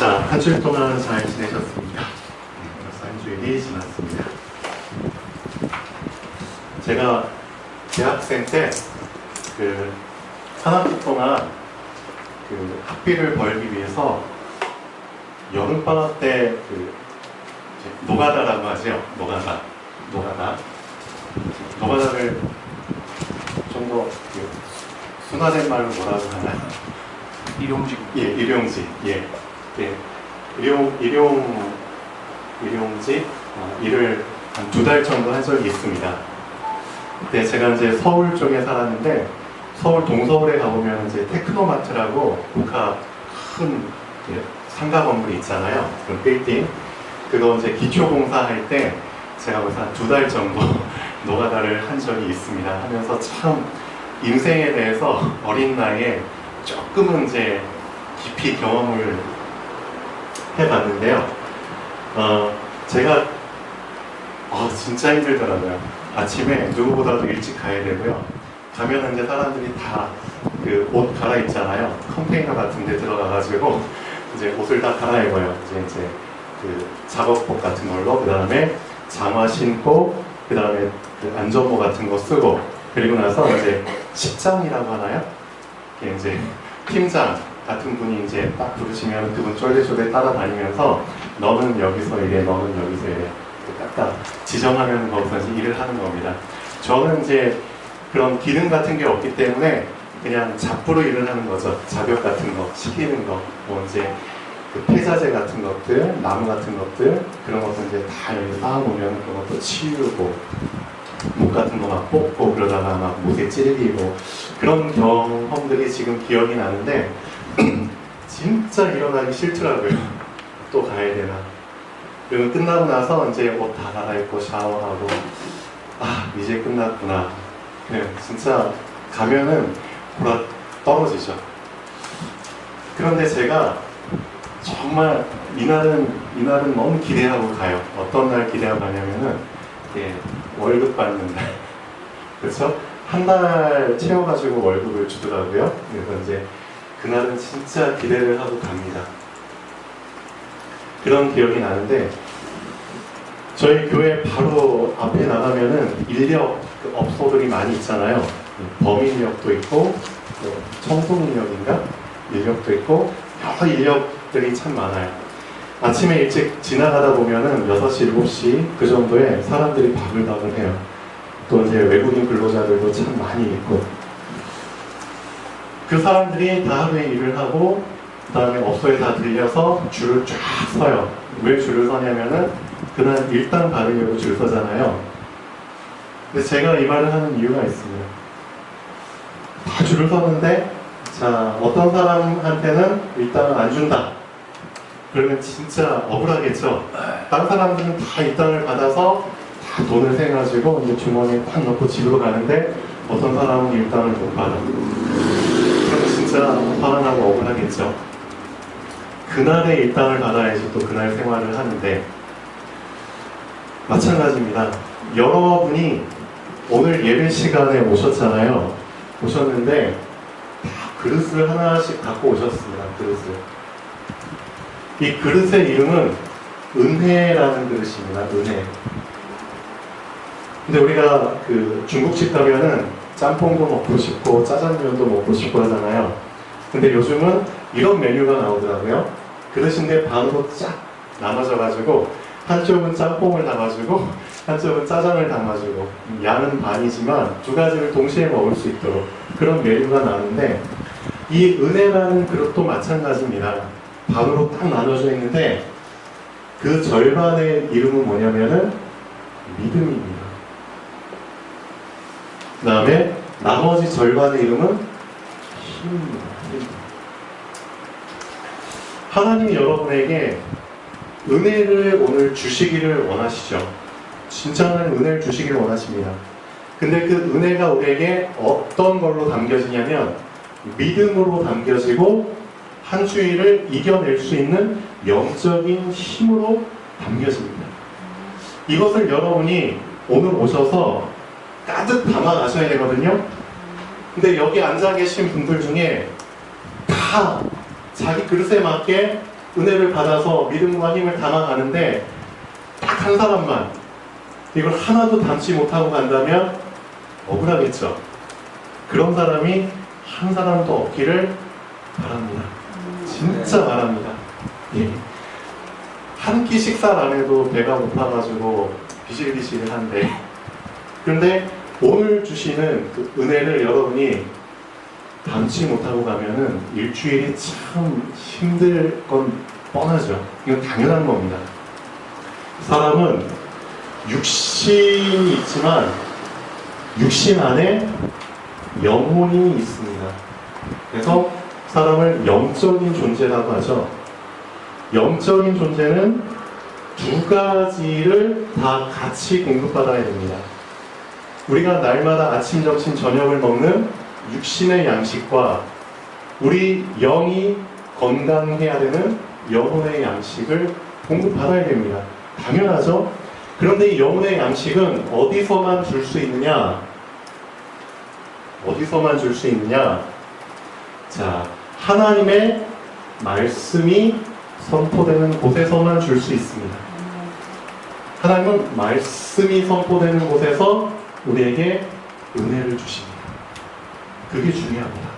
자, 한 주일 동안 잘 지내셨습니까? 벌써 한 주일이 지났습니다. 제가 대학생 때 한 학기 동안 학비를 벌기 위해서 여름방학 때 노가다라고 하죠. 노가다를 좀 더 순화된 말로 뭐라고 하나요? 일용직. 예, 일용직. 예. 예. 일용직 일을 한 2달 정도 한 적이 있습니다. 그때 제가 이제 서울 쪽에 살았는데 서울 동서울에 가보면 이제 테크노마트라고 국가 큰 상가 건물이 있잖아요. 그런 빌딩. 그거 이제 기초공사할 때 제가 거기서 한 2달 정도 노가다를 한 적이 있습니다. 하면서 참 인생에 대해서 어린 나이에 조금은 이제 깊이 경험을 해봤는데요. 제가 진짜 힘들더라고요. 아침에 누구보다도 일찍 가야 되고요. 가면 이제 사람들이 다 옷 갈아입잖아요. 컨테이너 같은 데 들어가가지고 이제 옷을 다 갈아입어요. 이제 작업복 같은 걸로, 그 다음에 장화 신고, 그 다음에 안전모 같은 거 쓰고, 그리고 나서 이제 식장이라고 하나요? 이제 팀장 같은 분이 이제 딱 부르시면 그분 쫄래쫄래 따라다니면서 너는 여기서 일해, 너는 여기서 일해. 딱딱 지정하면 거기서 이제 일을 하는 겁니다. 저는 이제 그런 기능 같은 게 없기 때문에 그냥 잡부로 일을 하는 거죠. 자벽 같은 거, 시키는 거, 뭐 이제 폐자재 같은 것들, 나무 같은 것들, 그런 것들 이제 다 여기 쌓아놓으면 그런 것도 치우고, 목 같은 거 막 뽑고, 그러다가 막 못에 찔리고, 그런 경험들이 지금 기억이 나는데, 진짜 일어나기 싫더라고요. 또 가야 되나. 그리고 끝나고 나서 이제 옷 다 갈아입고 샤워하고, 이제 끝났구나. 진짜 가면은 보라 떨어지죠. 그런데 제가 정말 이날은 너무 기대하고 가요. 어떤 날 기대하고 가냐면은 월급 받는 날. 그렇죠? 한 달 채워가지고 월급을 주더라고요. 그래서 이제 그날은 진짜 기대를 하고 갑니다. 그런 기억이 나는데 저희 교회 바로 앞에 나가면은 인력 업소들이 많이 있잖아요. 범인력도 있고 청소인력인가? 인력도 있고 여러 인력들이 참 많아요. 아침에 일찍 지나가다 보면은 6시, 7시 그 정도에 사람들이 바글바글해요. 또 이제 외국인 근로자들도 참 많이 있고 그 사람들이 다 하루에 일을 하고 그 다음에 업소에 다 들려서 줄을 쫙 서요. 왜 줄을 서냐면은 그날 일당 받으려고 줄 서잖아요. 근데 제가 이 말을 하는 이유가 있습니다. 다 줄을 서는데 자, 어떤 사람한테는 일당을 안 준다. 그러면 진짜 억울하겠죠. 다른 사람들은 다 일당을 받아서 다 돈을 세가지고 이제 주머니에 딱 넣고 집으로 가는데 어떤 사람은 일당을 못 받아. 그럼 진짜 화가 나고 억울하겠죠. 그날의 일당을 받아야지 또 그날 생활을 하는데 마찬가지입니다. 여러분이 오늘 예배 시간에 오셨잖아요. 오셨는데 다 그릇을 하나씩 갖고 오셨습니다. 그릇을. 이 그릇의 이름은 은혜라는 그릇입니다. 은혜. 근데 우리가 중국집 가면은 짬뽕도 먹고 싶고 짜장면도 먹고 싶고 하잖아요. 근데 요즘은 이런 메뉴가 나오더라고요. 그릇인데 반으로 쫙 나눠져가지고 한쪽은 짬뽕을 담아주고 한쪽은 짜장을 담아주고 양은 반이지만 두 가지를 동시에 먹을 수 있도록 그런 메뉴가 나오는데 이 은혜라는 그릇도 마찬가지입니다. 반으로 딱 나눠져 있는데 그 절반의 이름은 뭐냐면은 믿음입니다. 그 다음에 나머지 절반의 이름은 힘입니다. 힘. 하나님이 여러분에게 은혜를 오늘 주시기를 원하시죠. 진짜 하나님 은혜를 주시기를 원하십니다. 근데 그 은혜가 우리에게 어떤 걸로 담겨지냐면 믿음으로 담겨지고 한 주일을 이겨낼 수 있는 영적인 힘으로 담겨집니다. 이것을 여러분이 오늘 오셔서 가득 담아 가셔야 되거든요. 근데 여기 앉아 계신 분들 중에 다 자기 그릇에 맞게 은혜를 받아서 믿음과 힘을 담아가는데 딱 한 사람만 이걸 하나도 담지 못하고 간다면 억울하겠죠. 그런 사람이 한 사람도 없기를 바랍니다. 진짜 바랍니다. 예. 한 끼 식사를 안 해도 배가 고파가지고 비실비실한데, 그런데 오늘 주시는 그 은혜를 여러분이 담지 못하고 가면은 일주일이 참 힘들 건 뻔하죠. 이건 당연한 겁니다. 사람은 육신이 있지만 육신 안에 영혼이 있습니다. 그래서 사람을 영적인 존재라고 하죠. 영적인 존재는 두 가지를 다 같이 공급받아야 됩니다. 우리가 날마다 아침, 점심, 저녁을 먹는 육신의 양식과 우리 영이 건강해야 되는 영혼의 양식을 공급받아야 됩니다. 당연하죠? 그런데 이 영혼의 양식은 어디서만 줄 수 있느냐? 어디서만 줄 수 있느냐? 자, 하나님의 말씀이 선포되는 곳에서만 줄 수 있습니다. 하나님은 말씀이 선포되는 곳에서 우리에게 은혜를 주십니다. 그게 중요합니다.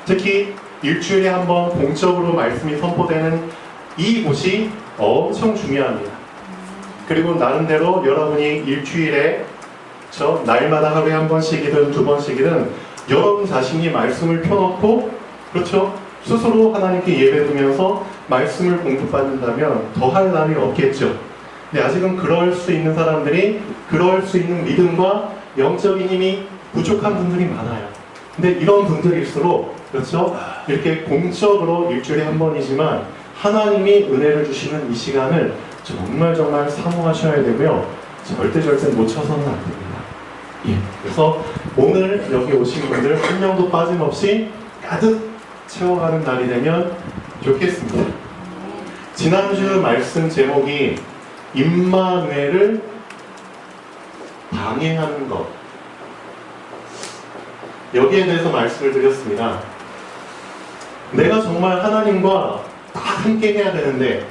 특히 일주일에 한 번 공적으로 말씀이 선포되는 이 곳이 엄청 중요합니다. 그리고 나름대로 여러분이 일주일에 날마다 하루에 한 번씩이든 두 번씩이든 여러분 자신이 말씀을 펴놓고, 그렇죠? 스스로 하나님께 예배드리면서 말씀을 공급받는다면 더할 날이 없겠죠. 근데 아직은 그럴 수 있는 사람들이, 그럴 수 있는 믿음과 영적인 힘이 부족한 분들이 많아요. 근데 이런 분들일수록, 그렇죠? 이렇게 공적으로 일주일에 한 번이지만 하나님이 은혜를 주시는 이 시간을 정말 사모하셔야 되고요. 절대 놓쳐서는 안 됩니다. 예. 그래서 오늘 여기 오신 분들 한 명도 빠짐없이 가득 채워가는 날이 되면 좋겠습니다. 지난주 말씀 제목이 임마누엘을 방해하는 것, 여기에 대해서 말씀을 드렸습니다. 내가 정말 하나님과 다 함께 해야 되는데,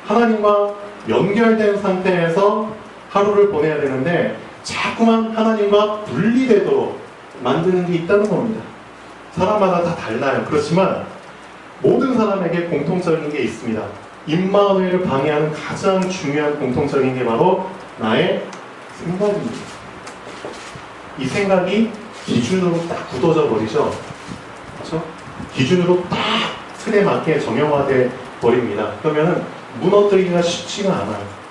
하나님과 연결된 상태에서 하루를 보내야 되는데 자꾸만 하나님과 분리되도록 만드는 게 있다는 겁니다. 사람마다 다 달라요. 그렇지만 모든 사람에게 공통적인 게 있습니다. 임마누엘을 방해하는 가장 중요한 공통적인 게 바로 나의 생각입니다. 이 생각이 기준으로 딱 굳어져 버리죠. 그렇죠? 기준으로 딱 틀에 맞게 정형화돼 버립니다. 그러면은 무너뜨리기가 쉽지가 않아요.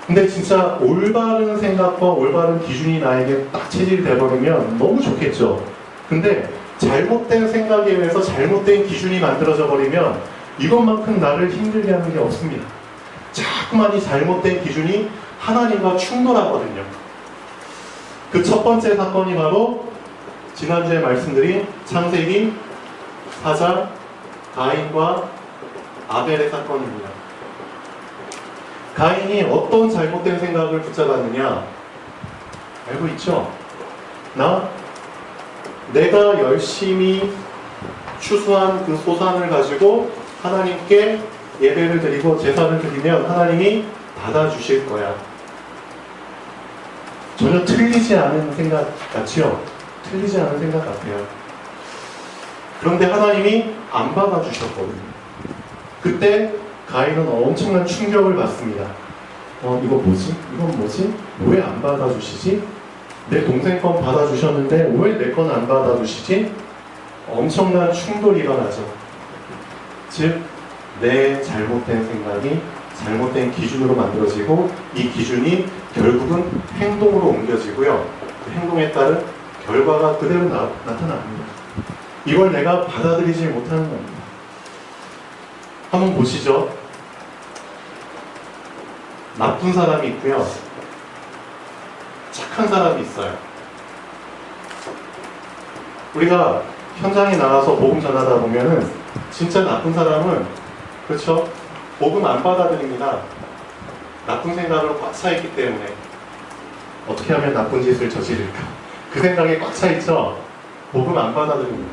근데 진짜 올바른 생각과 올바른 기준이 나에게 딱 체질이 돼버리면 너무 좋겠죠. 근데 잘못된 생각에 의해서 잘못된 기준이 만들어져 버리면 이것만큼 나를 힘들게 하는 게 없습니다. 자꾸만 이 잘못된 기준이 하나님과 충돌하거든요. 그 첫 번째 사건이 바로 지난주에 말씀드린 창세기 4장 가인과 아벨의 사건입니다. 가인이 어떤 잘못된 생각을 붙잡았느냐? 알고 있죠? 내가 열심히 추수한 그 소산을 가지고 하나님께 예배를 드리고 제사를 드리면 하나님이 받아주실 거야. 전혀 틀리지 않은 생각 같지요? 틀리지 않은 생각 같아요. 그런데 하나님이 안 받아주셨거든요. 그때 가인은 엄청난 충격을 받습니다. 이거 뭐지? 이건 뭐지? 왜 안 받아주시지? 내 동생 건 받아주셨는데 왜 내 건 안 받아주시지? 엄청난 충돌이 일어나죠. 즉, 내 잘못된 생각이 잘못된 기준으로 만들어지고 이 기준이 결국은 행동으로 옮겨지고요. 그 행동에 따른 결과가 그대로 나타납니다. 이걸 내가 받아들이지 못하는 겁니다. 한번 보시죠. 나쁜 사람이 있고요. 착한 사람이 있어요. 우리가 현장에 나가서 복음 전하다 보면은 진짜 나쁜 사람은, 그렇죠? 복음 안 받아들입니다. 나쁜 생각으로 꽉 차 있기 때문에 어떻게 하면 나쁜 짓을 저지를까? 그 생각에 꽉 차 있죠? 복음 안 받아들입니다.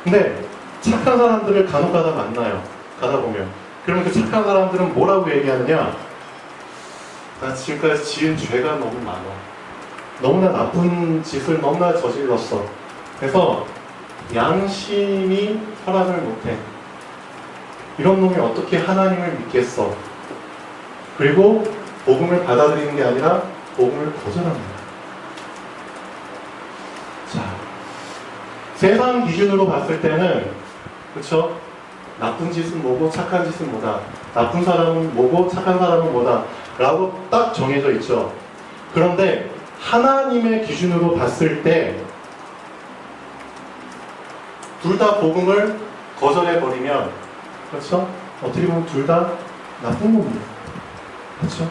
근데 착한 사람들을 간혹가다 만나요. 가다 보면. 그러면 그 착한 사람들은 뭐라고 얘기하느냐? 나 지금까지 지은 죄가 너무 많아. 너무나 나쁜 짓을 너무나 저질렀어. 그래서 양심이 허락을 못해. 이런 놈이 어떻게 하나님을 믿겠어? 그리고 복음을 받아들이는 게 아니라 복음을 거절합니다. 자, 세상 기준으로 봤을 때는 그렇죠? 나쁜 짓은 뭐고 착한 짓은 뭐다. 나쁜 사람은 뭐고 착한 사람은 뭐다. 라고 딱 정해져 있죠. 그런데 하나님의 기준으로 봤을 때 둘 다 복음을 거절해버리면 그렇죠? 어떻게 보면 둘 다 나쁜 겁니다. 그렇죠?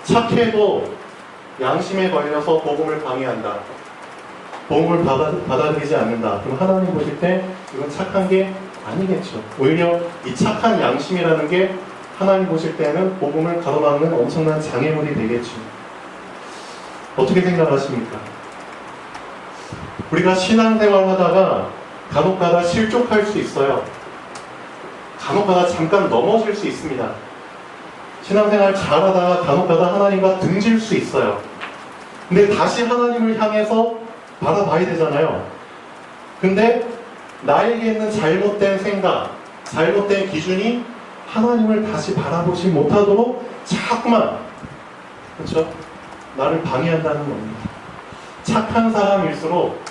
착해도 양심에 걸려서 복음을 방해한다. 복음을 받아들이지 않는다. 그럼 하나님 보실 때 이건 착한 게 아니겠죠. 오히려 이 착한 양심이라는 게 하나님 보실 때는 복음을 가로막는 엄청난 장애물이 되겠죠. 어떻게 생각하십니까? 우리가 신앙생활 하다가 간혹가다 실족할 수 있어요. 간혹가다 잠깐 넘어질 수 있습니다. 신앙생활 잘하다가 간혹가다 하나님과 등질 수 있어요. 근데 다시 하나님을 향해서 바라봐야 되잖아요. 근데 나에게 있는 잘못된 생각, 잘못된 기준이 하나님을 다시 바라보지 못하도록 자꾸만 그렇죠? 나를 방해한다는 겁니다. 착한 사람일수록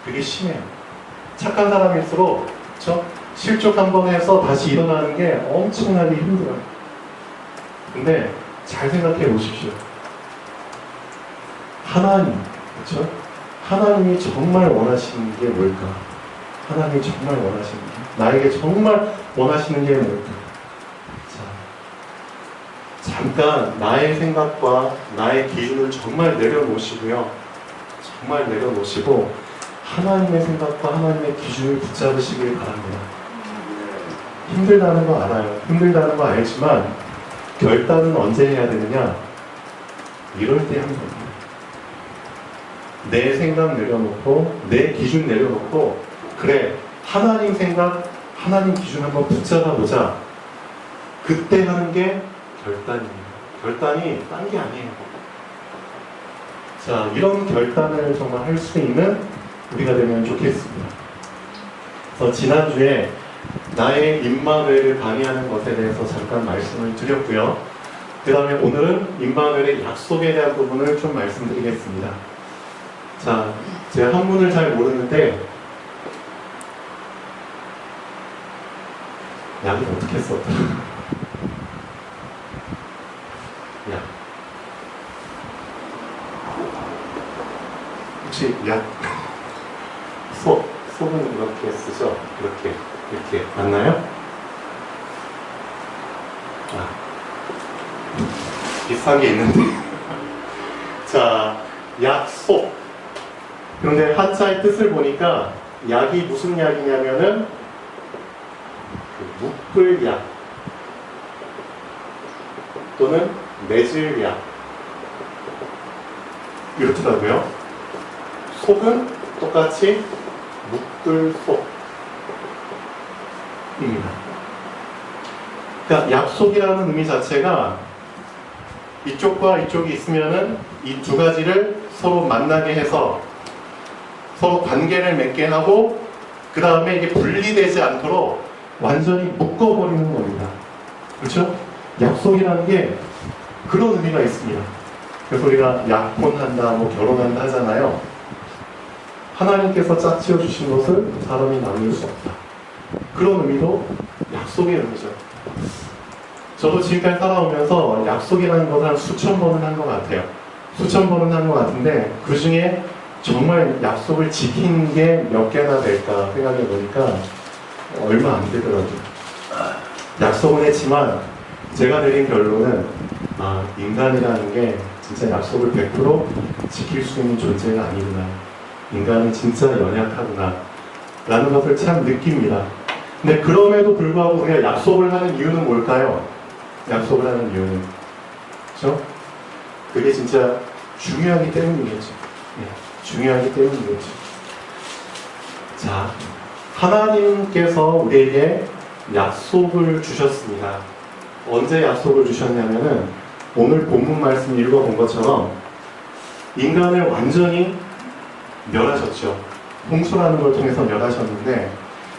그게 심해요. 착한 사람일수록 그렇죠? 실족 한 번 해서 다시 일어나는 게 엄청나게 힘들어요. 근데 잘 생각해 보십시오. 하나님, 그렇죠? 하나님이 정말 원하시는 게 뭘까? 하나님이 정말 원하시는 게, 나에게 정말 원하시는 게 뭘까? 자, 잠깐 나의 생각과 나의 기준을 정말 내려놓으시고요. 정말 내려놓으시고 하나님의 생각과 하나님의 기준을 붙잡으시길 바랍니다. 힘들다는 거 알아요. 힘들다는 거 알지만 결단은 언제 해야 되느냐? 이럴 때 하는 겁니다. 내 생각 내려놓고 내 기준 내려놓고 그래 하나님 생각 하나님 기준 한번 붙잡아 보자. 그때 하는 게 결단입니다. 결단이 딴 게 아니에요. 자, 이런 결단을 정말 할 수 있는 우리가 되면 좋겠습니다. 그래서 지난주에 나의 임마누엘을 방해하는 것에 대해서 잠깐 말씀을 드렸고요. 그 다음에 오늘은 임마누엘의 약속에 대한 부분을 좀 말씀드리겠습니다. 자, 제가 한문을 잘 모르는데 약은 어떻게 썼더라? 약. 혹시 약? 속은 이렇게 쓰죠? 이렇게. 맞나요? 아, 비슷한 게 있는데. 자, 약속. 그런데 한자의 뜻을 보니까 약이 무슨 약이냐면은 묶을 약 또는 맺을 약 이렇더라고요. 속은 똑같이 묶을 속입니다. 그러니까 약속이라는 의미 자체가 이쪽과 이쪽이 있으면은 이 두 가지를 서로 만나게 해서 서로 관계를 맺게 하고 그 다음에 이게 분리되지 않도록 완전히 묶어버리는 겁니다. 그렇죠? 약속이라는 게 그런 의미가 있습니다. 그래서 우리가 약혼한다, 뭐 결혼한다 하잖아요. 하나님께서 짝지어 주신 것을 사람이 나눌 수 없다. 그런 의미도 약속의 의미죠. 저도 지금까지 살아오면서 약속이라는 것을 한 수천 번은 한 것 같아요. 수천 번은 한 것 같은데 그 중에 정말 약속을 지킨 게 몇 개나 될까 생각해 보니까 얼마 안 되더라고요. 약속은 했지만 제가 내린 결론은 인간이라는 게 진짜 약속을 100% 지킬 수 있는 존재가 아니구나. 인간은 진짜 연약하구나 라는 것을 참 느낍니다. 근데 그럼에도 불구하고 우리가 약속을 하는 이유는 뭘까요? 약속을 하는 이유는 그렇죠? 그게 진짜 중요하기 때문이겠죠. 중요하기 때문이겠죠. 자, 하나님께서 우리에게 약속을 주셨습니다. 언제 약속을 주셨냐면은 오늘 본문 말씀 읽어본 것처럼 인간을 완전히 멸하셨죠. 홍수라는 걸 통해서 멸하셨는데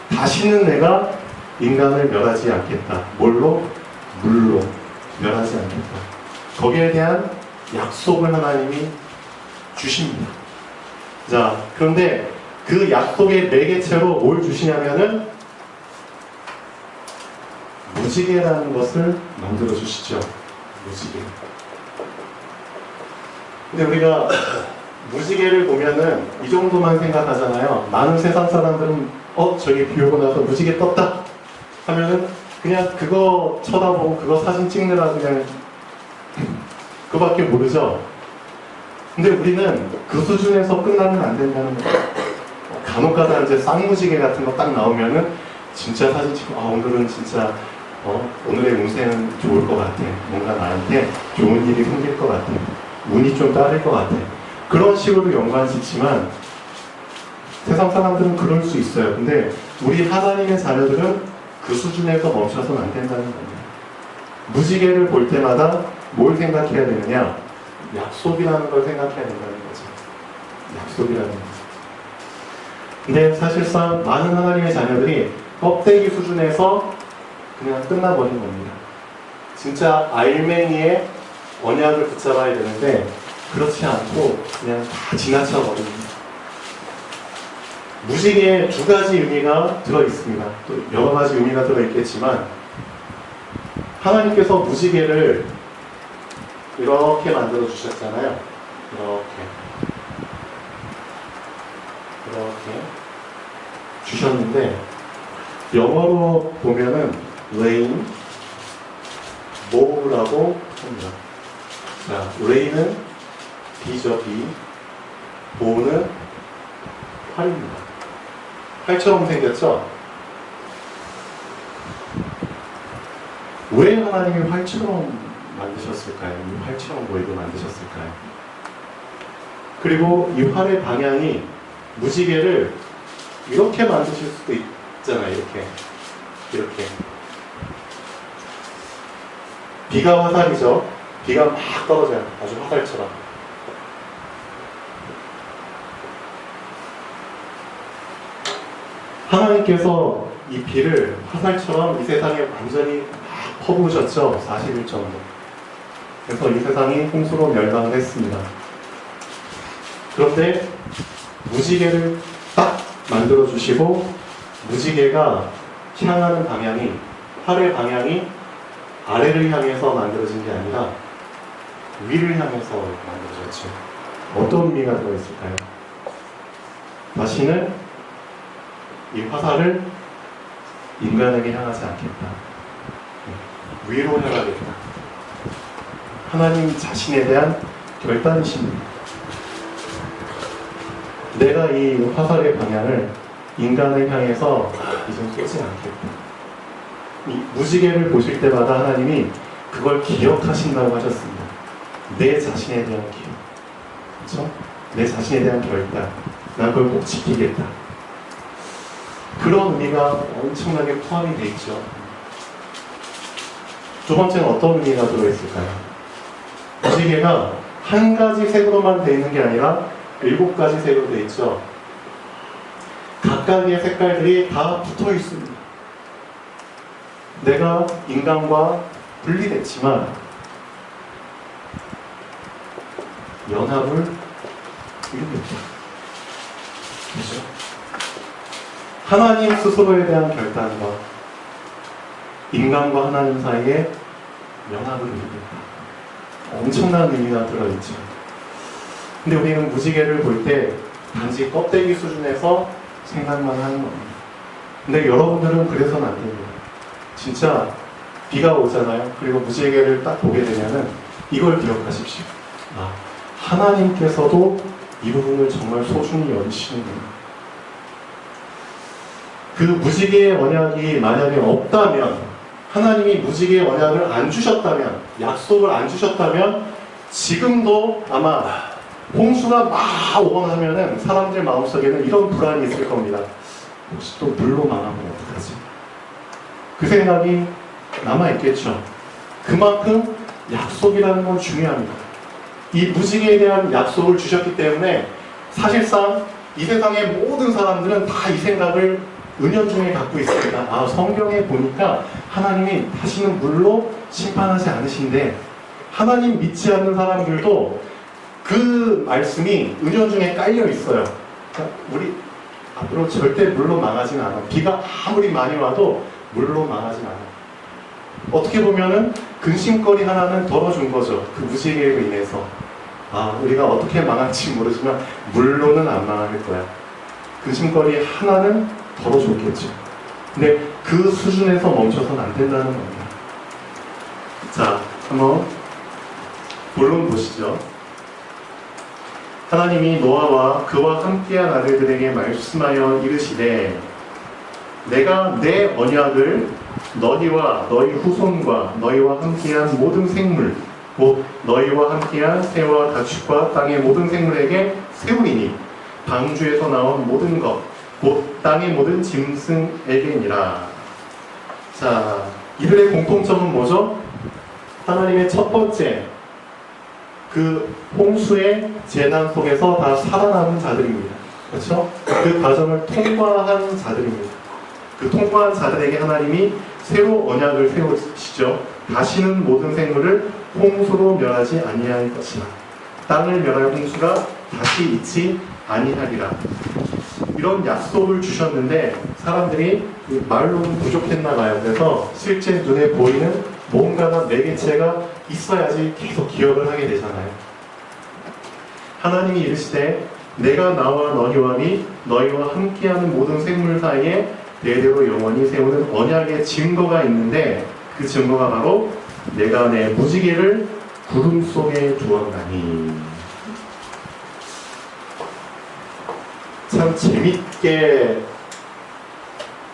다시는 내가 인간을 멸하지 않겠다. 뭘로? 물로 멸하지 않겠다. 거기에 대한 약속을 하나님이 주십니다. 자, 그런데 그 약속의 매개체로 뭘 주시냐면은 무지개라는 것을 만들어 주시죠. 무지개. 근데 우리가 무지개를 보면은 이 정도만 생각하잖아요. 많은 세상 사람들은 저기 비 오고 나서 무지개 떴다 하면은 그냥 그거 쳐다보고 그거 사진 찍느라 그냥 그거밖에 모르죠. 근데 우리는 그 수준에서 끝나면 안 된다는 거예요. 간혹가다 이제 쌍무지개 같은 거 딱 나오면은 진짜 사진 찍고 오늘은 진짜 오늘의 운세는 좋을 것 같아. 뭔가 나한테 좋은 일이 생길 것 같아. 운이 좀 따를 것 같아. 그런 식으로 연관짓지만 세상 사람들은 그럴 수 있어요. 근데 우리 하나님의 자녀들은 그 수준에서 멈춰서는 안 된다는 겁니다. 무지개를 볼 때마다 뭘 생각해야 되느냐? 약속이라는 걸 생각해야 된다는 거죠. 약속이라는 거. 근데 사실상 많은 하나님의 자녀들이 껍데기 수준에서 그냥 끝나버린 겁니다. 진짜 알맹이의 언약을 붙잡아야 되는데 그렇지 않고 그냥 다 지나쳐 버립니다. 무지개에 두 가지 의미가 들어있습니다. 또 여러 가지 의미가 들어있겠지만 하나님께서 무지개를 이렇게 만들어 주셨잖아요. 이렇게 주셨는데 영어로 보면은 rain, mow라고 합니다. 자, rain은 비죠, 비. mow는 활입니다. 활처럼 생겼죠? 왜 하나님이 활처럼 만드셨을까요? 이 활처럼 보이게 만드셨을까요? 그리고 이 활의 방향이 무지개를 이렇게 만드실 수도 있잖아요. 이렇게. 비가 화살이죠. 비가 막 떨어져요. 아주 화살처럼. 하나님께서 이 비를 화살처럼 이 세상에 완전히 막 퍼부으셨죠. 40일 정도. 그래서 이 세상이 홍수로 멸망을 했습니다. 그런데 무지개를 딱 만들어주시고 무지개가 향하는 방향이 활의 방향이 아래를 향해서 만들어진 게 아니라 위를 향해서 만들어졌죠. 어떤 의미가 들어있을까요? 다시는 이 화살을 인간에게 향하지 않겠다. 위로 향하겠다. 하나님 자신에 대한 결단이십니다. 내가 이 화살의 방향을 인간을 향해서 이제 쏘지 않겠다. 이 무지개를 보실 때마다 하나님이 그걸 기억하신다고 하셨습니다. 내 자신에 대한 기억. 그렇죠? 내 자신에 대한 결단. 난 그걸 꼭 지키겠다. 그런 의미가 엄청나게 포함이 되어 있죠. 두 번째는 어떤 의미가 들어있을까요? 무지개가 한 가지 색으로만 되어 있는 게 아니라 7가지 색으로 되어 있죠. 각각의 색깔들이 다 붙어 있습니다. 내가 인간과 분리됐지만 연합을 이루겠다. 그렇죠? 하나님 스스로에 대한 결단과 인간과 하나님 사이에 연합을 이루겠다. 엄청난 의미가 들어있죠. 근데 우리는 무지개를 볼 때 단지 껍데기 수준에서 생각만 하는 겁니다. 근데 여러분들은 그래서는 안 됩니다. 진짜 비가 오잖아요. 그리고 무지개를 딱 보게 되면은 이걸 기억하십시오. 하나님께서도 이 부분을 정말 소중히 여기시는구나. 그 무지개의 언약이 만약에 없다면, 하나님이 무지개의 언약을 안 주셨다면, 약속을 안 주셨다면 지금도 아마 홍수가 막 오거나 하면은 사람들 마음속에는 이런 불안이 있을 겁니다. 혹시 또 물로 망하면 어떡하지? 그 생각이 남아있겠죠. 그만큼 약속이라는 건 중요합니다. 이 무지개에 대한 약속을 주셨기 때문에 사실상 이 세상의 모든 사람들은 다 이 생각을 은연중에 갖고 있습니다. 아, 성경에 보니까 하나님이 다시는 물로 심판하지 않으신데, 하나님 믿지 않는 사람들도 그 말씀이 은연중에 깔려 있어요. 그러니까 우리 앞으로 절대 물로 망하지는 않아. 비가 아무리 많이 와도 물로 망하지는 않아. 어떻게 보면은 근심거리 하나는 덜어준 거죠. 그 무지개로 인해서. 아, 우리가 어떻게 망할지 모르지만 물로는 안 망할 거야. 근심거리 하나는 덜어줬겠죠. 근데 그 수준에서 멈춰서는 안 된다는 겁니다. 자, 한번 본론 보시죠. 하나님이 노아와 그와 함께한 아들들에게 말씀하여 이르시되, 내가 내 언약을 너희와 너희 후손과 너희와 함께한 모든 생물, 곧 너희와 함께한 새와 가축과 땅의 모든 생물에게 세우리니 방주에서 나온 모든 것, 곧 땅의 모든 짐승에게니라. 자, 이들의 공통점은 뭐죠? 하나님의 첫 번째, 그 홍수의 재난 속에서 다 살아남은 자들입니다. 그렇죠? 그 과정을 통과한 자들입니다. 그 통과한 자들에게 하나님이 새로 언약을 세우시죠. 다시는 모든 생물을 홍수로 멸하지 아니할 것이나 땅을 멸할 홍수가 다시 있지 아니하리라. 이런 약속을 주셨는데 사람들이 말로는 부족했나 봐요. 그래서 실제 눈에 보이는 뭔가가 매개체가 있어야지 계속 기억을 하게 되잖아요. 하나님이 이르시되, 내가 나와 너희와 및 너희와 함께하는 모든 생물 사이에 대대로 영원히 세우는 언약의 증거가 있는데, 그 증거가 바로 내가 내 무지개를 구름 속에 두었나니. 참 재밌게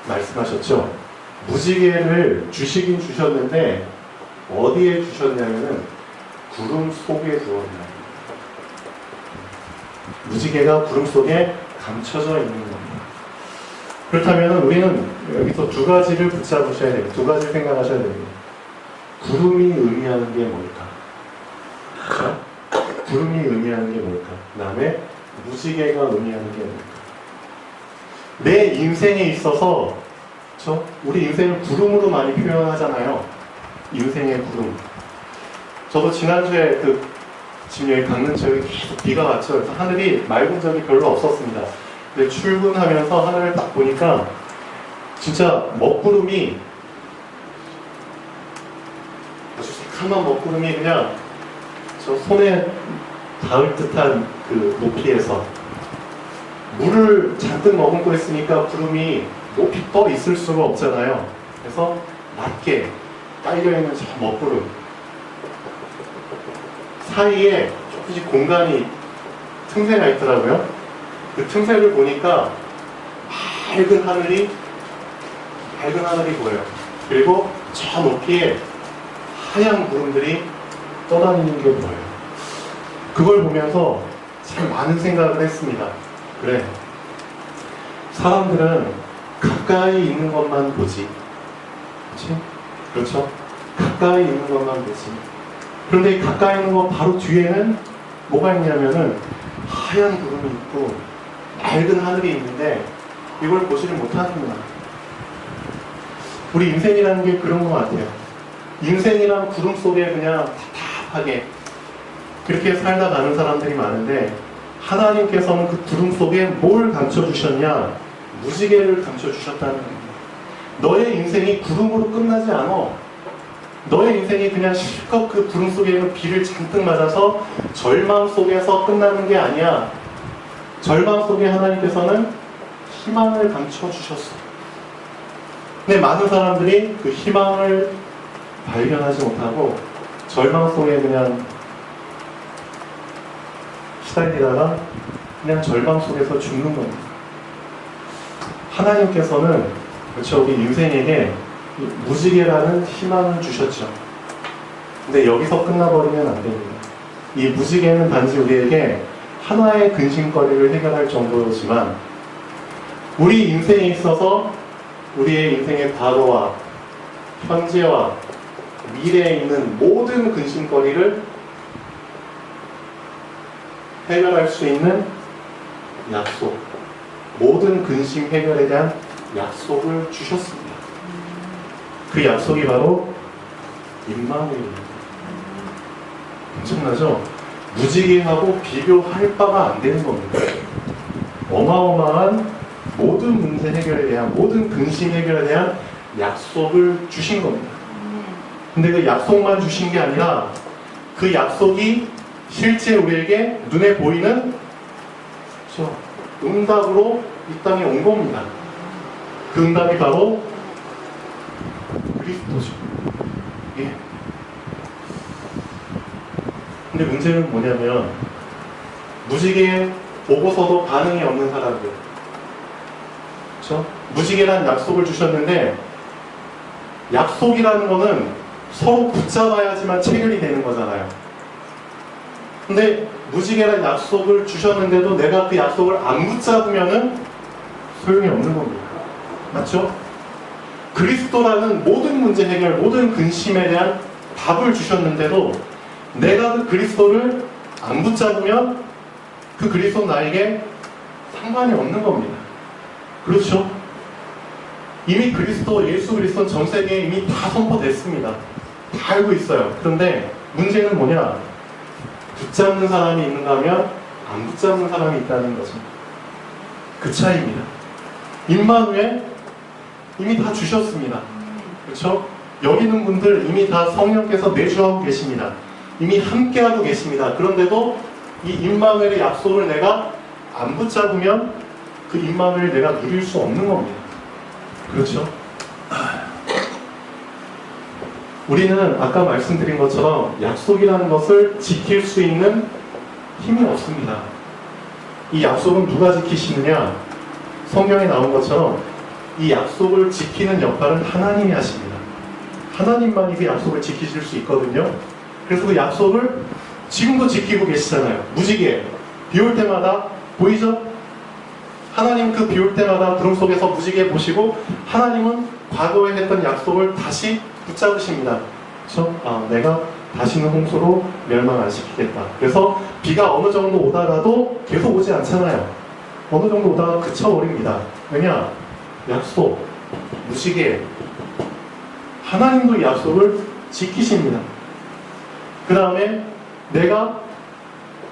말씀하셨죠. 무지개를 주시긴 주셨는데 어디에 주셨냐면은 구름 속에 두었나니. 무지개가 구름 속에 감춰져 있는 겁니다. 그렇다면 우리는 여기서 두 가지를 붙잡으셔야 됩니다. 두 가지를 생각하셔야 됩니다. 구름이 의미하는 게 뭘까? 그렇죠? 구름이 의미하는 게 뭘까? 그 다음에 무지개가 의미하는 게 뭘까? 내 인생에 있어서, 그렇죠? 우리 인생을 구름으로 많이 표현하잖아요. 인생의 구름. 저도 지난주에 지금 여기 강릉 지역에 계속 비가 왔죠. 그래서 하늘이 맑은 적이 별로 없었습니다. 근데 출근하면서 하늘을 딱 보니까 진짜 먹구름이, 아주 새카만 먹구름이 그냥 저 손에 닿을 듯한 그 높이에서 물을 잔뜩 머금고 있으니까 구름이 높이 떠 있을 수가 없잖아요. 그래서 낮게 깔려있는 저 먹구름 사이에 조금씩 공간이, 틈새가 있더라고요. 그 틈새를 보니까 밝은 하늘이 보여요. 그리고 저 높이에 하얀 구름들이 떠다니는 게 보여요. 그걸 보면서 참 많은 생각을 했습니다. 그래, 사람들은 가까이 있는 것만 보지. 그렇지? 그렇죠? 가까이 있는 것만 보지. 그런데 이 가까이 있는 것 바로 뒤에는 뭐가 있냐면은 하얀 구름이 있고 맑은 하늘이 있는데 이걸 보지를 못하는구나. 우리 인생이라는 게 그런 것 같아요. 인생이란 구름 속에 그냥 답답하게 그렇게 살다 가는 사람들이 많은데, 하나님께서는 그 구름 속에 뭘 감춰주셨냐? 무지개를 감춰주셨다는 겁니다. 너의 인생이 구름으로 끝나지 않아. 너의 인생이 그냥 실컷 그 구름 속에 있는 비를 잔뜩 맞아서 절망 속에서 끝나는 게 아니야. 절망 속에 하나님께서는 희망을 감춰주셨어. 근데 많은 사람들이 그 희망을 발견하지 못하고 절망 속에 그냥 시달리다가 그냥 절망 속에서 죽는 겁니다. 하나님께서는, 그렇죠, 우리 인생에게 무지개라는 희망을 주셨죠. 근데 여기서 끝나버리면 안 됩니다. 이 무지개는 단지 우리에게 하나의 근심거리를 해결할 정도지만 우리 인생에 있어서 우리의 인생의 과거와 현재와 미래에 있는 모든 근심거리를 해결할 수 있는 약속, 모든 근심 해결에 대한 약속을 주셨습니다. 그 약속이 바로 임마누엘입니다. 엄청나죠? 무지개하고 비교할 바가 안 되는 겁니다. 어마어마한 모든 문제 해결에 대한, 모든 근심 해결에 대한 약속을 주신 겁니다. 근데 그 약속만 주신 게 아니라 그 약속이 실제 우리에게 눈에 보이는 그렇죠? 응답으로 이 땅에 온 겁니다. 그 응답이 바로 그리스도죠. 예. 근데 문제는 뭐냐면 무지개 보고서도 반응이 없는 사람들, 그렇죠? 무지개란 약속을 주셨는데 약속이라는 거는 서로 붙잡아야지만 체결이 되는 거잖아요. 근데 무지개란 약속을 주셨는데도 내가 그 약속을 안 붙잡으면은 소용이 없는 겁니다. 맞죠? 그리스도라는 모든 문제 해결, 모든 근심에 대한 답을 주셨는데도 내가 그 그리스도를 안 붙잡으면 그 그리스도 나에게 상관이 없는 겁니다. 그렇죠? 이미 그리스도, 예수 그리스도는 전 세계에 이미 다 선포됐습니다. 다 알고 있어요. 그런데 문제는 뭐냐? 붙잡는 사람이 있는가 하면 안 붙잡는 사람이 있다는 거죠. 그 차이입니다. 임마누엘 이미 다 주셨습니다. 그렇죠? 여기 있는 분들 이미 다 성령께서 내주하고 계십니다. 이미 함께하고 계십니다. 그런데도 이 임마누엘의 약속을 내가 안 붙잡으면 그 임마누엘을 내가 누릴 수 없는 겁니다. 그렇죠? 우리는 아까 말씀드린 것처럼 약속이라는 것을 지킬 수 있는 힘이 없습니다. 이 약속은 누가 지키시느냐? 성경에 나온 것처럼 이 약속을 지키는 역할은 하나님이 하십니다. 하나님만이 그 약속을 지키실 수 있거든요. 그래서 그 약속을 지금도 지키고 계시잖아요. 무지개 비 올 때마다 보이죠? 하나님 그 비 올 때마다 구름 속에서 무지개 보시고 하나님은 과거에 했던 약속을 다시 붙잡으십니다. 그렇죠? 내가 다시는 홍수로 멸망 안 시키겠다. 그래서 비가 어느 정도 오다가도 계속 오지 않잖아요. 어느 정도 오다가 그쳐버립니다. 왜냐? 약속, 무지개. 하나님도 이 약속을 지키십니다. 그 다음에 내가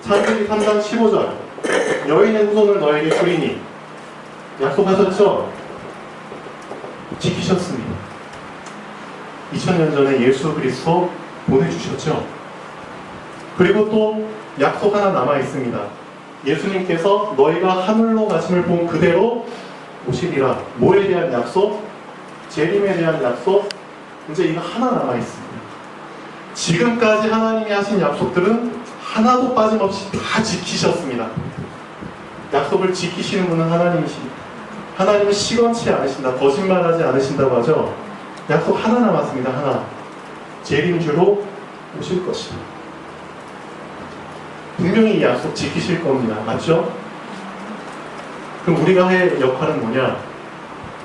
창세기 3장 15절 여인의 후손을 너에게 주리니 약속하셨죠? 지키셨습니다. 2000년 전에 예수 그리스도 보내주셨죠? 그리고 또 약속 하나 남아있습니다. 예수님께서 너희가 하늘로 가심을 본 그대로 오시리라. 뭐에 대한 약속? 재림에 대한 약속? 이제 이거 하나 남아있습니다. 지금까지 하나님이 하신 약속들은 하나도 빠짐없이 다 지키셨습니다. 약속을 지키시는 분은 하나님이십니다. 하나님은 시건치 않으신다. 거짓말하지 않으신다고 하죠. 약속 하나 남았습니다. 하나. 재림주로 오실 것이다. 분명히 이 약속 지키실 겁니다. 맞죠? 그럼 우리가 할 역할은 뭐냐?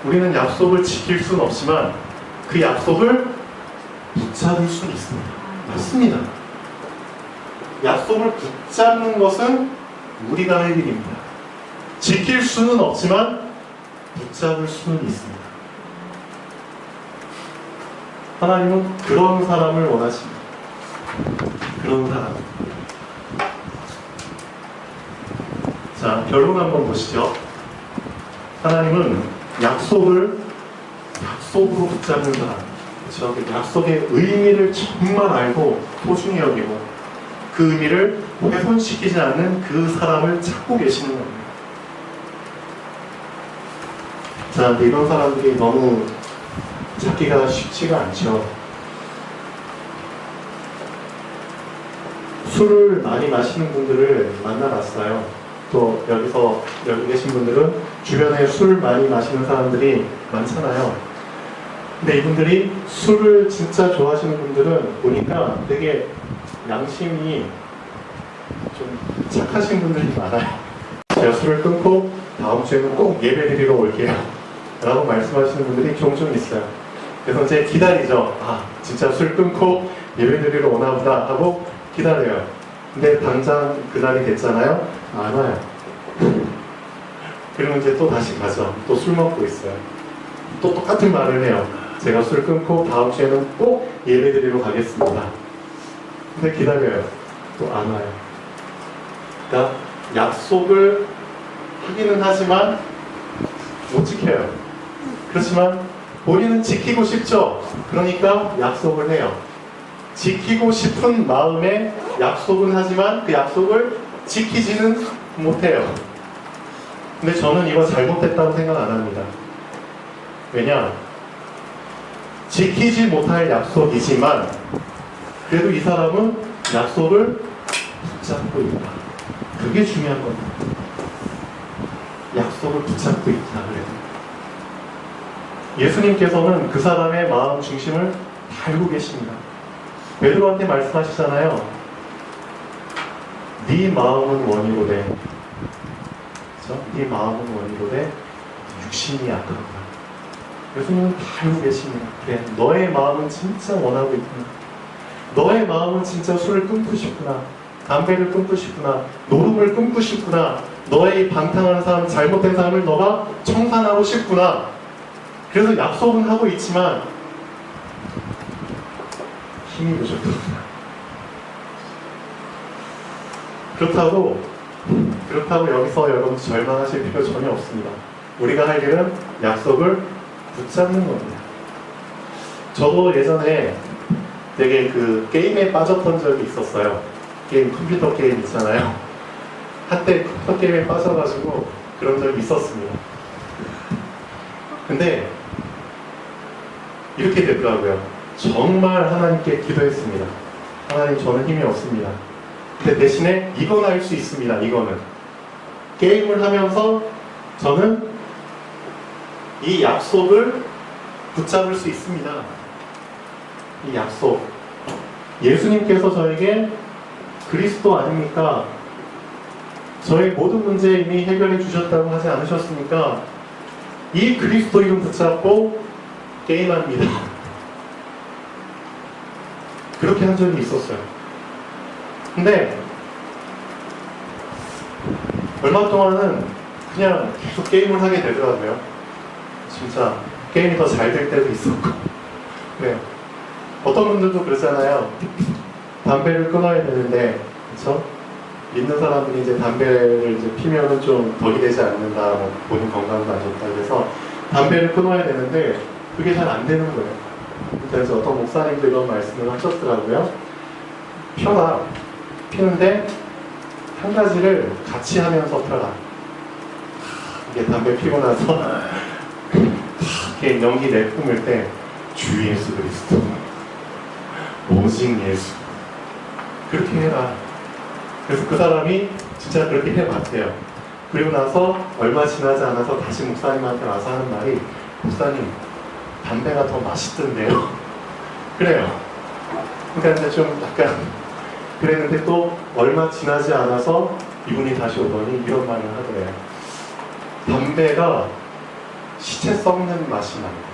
우리는 약속을 지킬 수는 없지만 그 약속을 붙잡을 수는 있습니다. 맞습니다. 약속을 붙잡는 것은 우리가 할 일입니다. 지킬 수는 없지만 붙잡을 수는 있습니다. 하나님은 그런 사람을 원하십니다. 그런 사람. 자, 결론 한번 보시죠. 하나님은 약속으로 붙잡는 사람. 그렇죠? 그 약속의 의미를 정말 알고 소중히 여기고 그 의미를 훼손시키지 않는 그 사람을 찾고 계시는 겁니다. 자, 근데 이런 사람들이 너무 찾기가 쉽지가 않죠. 술을 많이 마시는 분들을 만나봤어요. 또 여기 계신 분들은 주변에 술 많이 마시는 사람들이 많잖아요. 근데 이분들이 술을 진짜 좋아하시는 분들은 보니까 되게 양심이 좀 착하신 분들이 많아요. 제가 술을 끊고 다음 주에는 꼭 예배 드리러 올게요 라고 말씀하시는 분들이 종종 있어요. 그래서 이제 기다리죠. 아, 진짜 술 끊고 예배드리러 오나 보다 하고 기다려요. 근데 당장 그날이 됐잖아요. 안 와요. 그러면 이제 또 다시 가죠. 또 술 먹고 있어요. 또 똑같은 말을 해요. 제가 술 끊고 다음 주에는 꼭 예배드리러 가겠습니다. 근데 기다려요. 또 안 와요. 그러니까 약속을 하기는 하지만 못 지켜요. 그렇지만 본인은 지키고 싶죠. 그러니까 약속을 해요. 지키고 싶은 마음에 약속은 하지만 그 약속을 지키지는 못해요. 근데 저는 이거 잘못했다고 생각 안 합니다. 왜냐? 지키지 못할 약속이지만 그래도 이 사람은 약속을 붙잡고 있다. 그게 중요한 겁니다. 약속을 붙잡고 있다 그래도. 예수님께서는 그 사람의 마음 중심을 다 알고 계십니다. 베드로한테 말씀하시잖아요. 네 마음은 원이로되, 그렇죠? 네 마음은 원이로되 육신이 약하구나. 예수님은 다 알고 계십니다. 그래, 너의 마음은 진짜 원하고 있구나. 너의 마음은 진짜 술을 끊고 싶구나. 담배를 끊고 싶구나. 노름을 끊고 싶구나. 너의 이 방탕한 삶, 잘못된 삶을 너가 청산하고 싶구나. 그래서 약속은 하고 있지만 힘이 부족하구나. 그렇다고 여기서 여러분 절망하실 필요 전혀 없습니다. 우리가 할 일은 약속을 붙잡는 겁니다. 저도 예전에 되게 그 게임에 빠졌던 적이 있었어요. 컴퓨터 게임 있잖아요. 한때 컴퓨터 게임에 빠져가지고 그런 적이 있었습니다. 근데 이렇게 되더라고요. 정말 하나님께 기도했습니다. 하나님, 저는 힘이 없습니다. 근데 대신에 이건 할 수 있습니다. 이거는 게임을 하면서 저는 이 약속을 붙잡을 수 있습니다. 이 약속, 예수님께서 저에게 그리스도 아닙니까? 저의 모든 문제 이미 해결해 주셨다고 하지 않으셨습니까? 이 그리스도 이름 붙잡고 게임합니다. 그렇게 한 적이 있었어요. 근데 얼마 동안은 그냥 계속 게임을 하게 되더라고요. 진짜 게임이 더 잘 될 때도 있었고. 네. 어떤 분들도 그러잖아요. 담배를 끊어야 되는데, 그렇죠? 믿는 사람들이 이제 담배를 이제 피면은 좀 덕이 되지 않는다, 뭐 본인 건강도 안 좋다. 그래서 담배를 끊어야 되는데 그게 잘 안 되는 거예요. 그래서 어떤 목사님도 이런 말씀을 하셨더라고요. 펴라. 피는데 한 가지를 같이 하면서 펴라. 이게 담배 피고 나서 이렇게 연기 내뿜을 때 주 예수 그리스도, 오직 예수, 그렇게 해라. 그래서 그 사람이 진짜 그렇게 해봤대요. 그리고 나서 얼마 지나지 않아서 다시 목사님한테 와서 하는 말이, 목사님, 담배가 더 맛있던데요. 그래요. 그러니까 이제 좀 약간 그랬는데 또 얼마 지나지 않아서 이분이 다시 오더니 이런 말을 하더래요. 담배가 시체 썩는 맛이 납니다.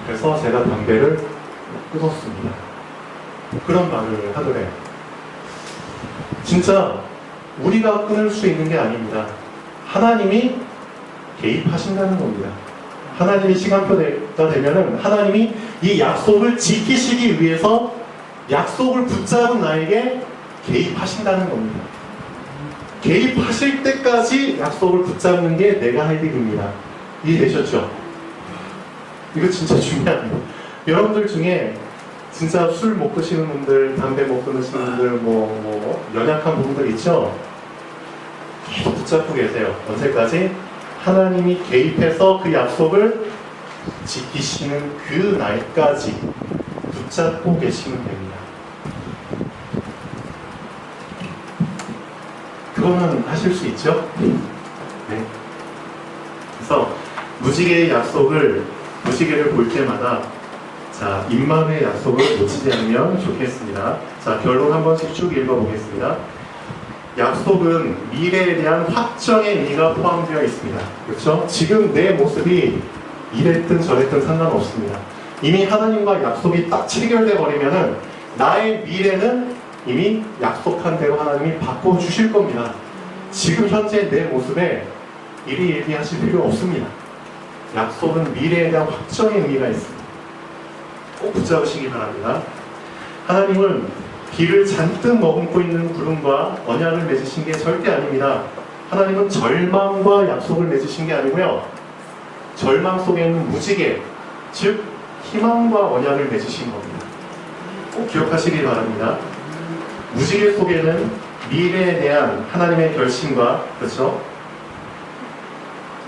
그래서 제가 담배를 끊었습니다. 그런 말을 하더래요. 진짜 우리가 끊을 수 있는 게 아닙니다. 하나님이 개입하신다는 겁니다. 하나님이 시간표가 되면은 하나님이 이 약속을 지키시기 위해서 약속을 붙잡은 나에게 개입하신다는 겁니다. 개입하실 때까지 약속을 붙잡는 게 내가 할 일입니다. 이해되셨죠? 이거 진짜 중요합니다. 여러분들 중에 진짜 술 못 드시는 분들, 담배 못 끊으시는 분들, 연약한 분들 있죠? 계속 붙잡고 계세요. 언제까지? 하나님이 개입해서 그 약속을 지키시는 그 날까지 붙잡고 계시면 됩니다. 그거는 하실 수 있죠? 네. 그래서 무지개의 약속을, 무지개를 볼 때마다 자, 임마누의 약속을 놓치지 않으면 좋겠습니다. 자, 결론 한 번씩 쭉 읽어보겠습니다. 약속은 미래에 대한 확정의 의미가 포함되어 있습니다. 그렇죠? 지금 내 모습이 이랬든 저랬든 상관없습니다. 이미 하나님과 약속이 딱 체결돼 버리면은 나의 미래는 이미 약속한 대로 하나님이 바꿔주실 겁니다. 지금 현재 내 모습에 일희일비하실 필요 없습니다. 약속은 미래에 대한 확정의 의미가 있습니다. 꼭 붙잡으시기 바랍니다. 하나님은 비를 잔뜩 머금고 있는 구름과 언약을 맺으신 게 절대 아닙니다. 하나님은 절망과 약속을 맺으신 게 아니고요. 절망 속에 있는 무지개, 즉 희망과 언약을 맺으신 겁니다. 꼭 기억하시기 바랍니다. 무지개 속에는 미래에 대한 하나님의 결심과, 그렇죠?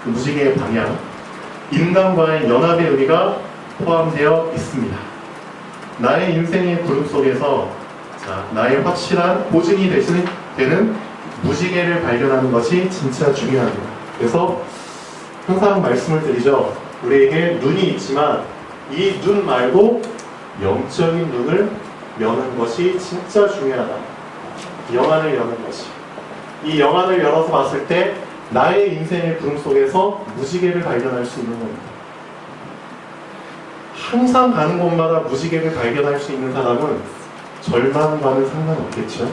그 무지개의 방향, 인간과의 연합의 의미가 포함되어 있습니다. 나의 인생의 구름 속에서 나의 확실한 보증이 되는 무지개를 발견하는 것이 진짜 중요합니다. 그래서 항상 말씀을 드리죠. 우리에게 눈이 있지만 이 눈 말고 영적인 눈을 여는 것이 진짜 중요하다. 영안을 여는 것이. 이 영안을 열어서 봤을 때 나의 인생의 구름 속에서 무지개를 발견할 수 있는 겁니다. 항상 가는 곳마다 무지개를 발견할 수 있는 사람은 절망과는 상관없겠죠.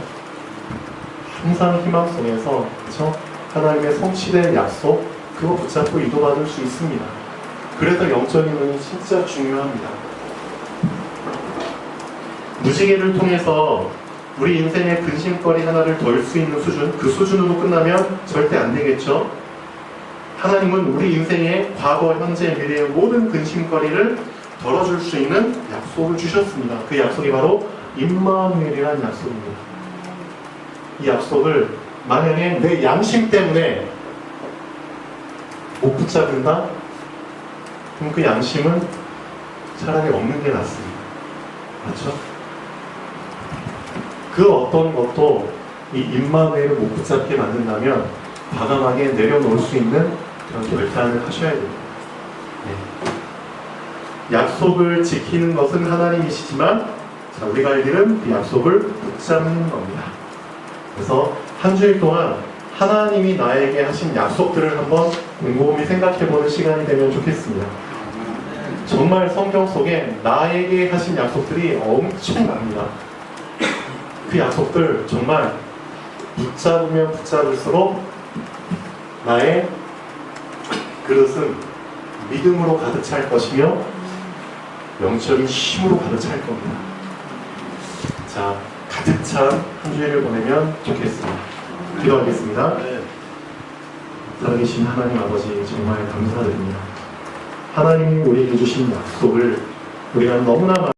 항상 희망 속에서, 그렇죠? 하나님의 성취된 약속, 그거 붙잡고 인도받을 수 있습니다. 그래서 영적인 눈이 진짜 중요합니다. 무지개를 통해서 우리 인생의 근심거리 하나를 덜 수 있는 수준, 그 수준으로 끝나면 절대 안 되겠죠. 하나님은 우리 인생의 과거, 현재, 미래의 모든 근심거리를 덜어줄 수 있는 약속을 주셨습니다. 그 약속이 바로 임마누엘이라는 약속입니다. 이 약속을 만약에 내 양심 때문에 못 붙잡는다? 그럼 그 양심은 차라리 없는 게 낫습니다. 맞죠? 그 어떤 것도 이 임마누엘을 못 붙잡게 만든다면 과감하게 내려놓을 수 있는 그런 결단을 하셔야 됩니다. 네. 약속을 지키는 것은 하나님이시지만 우리가 할 일은 그 약속을 붙잡는 겁니다. 그래서 한 주일 동안 하나님이 나에게 하신 약속들을 한번 곰곰이 생각해보는 시간이 되면 좋겠습니다. 정말 성경 속에 나에게 하신 약속들이 엄청납니다. 그 약속들 정말 붙잡으면 붙잡을수록 나의 그릇은 믿음으로 가득 찰 것이며 영적인 힘으로 가득 찰 겁니다. 자, 가득 찬 한 주일을 보내면 좋겠습니다. 기도하겠습니다. 살아계신 하나님 아버지, 정말 감사드립니다. 하나님이 우리에게 주신 약속을 우리가 너무나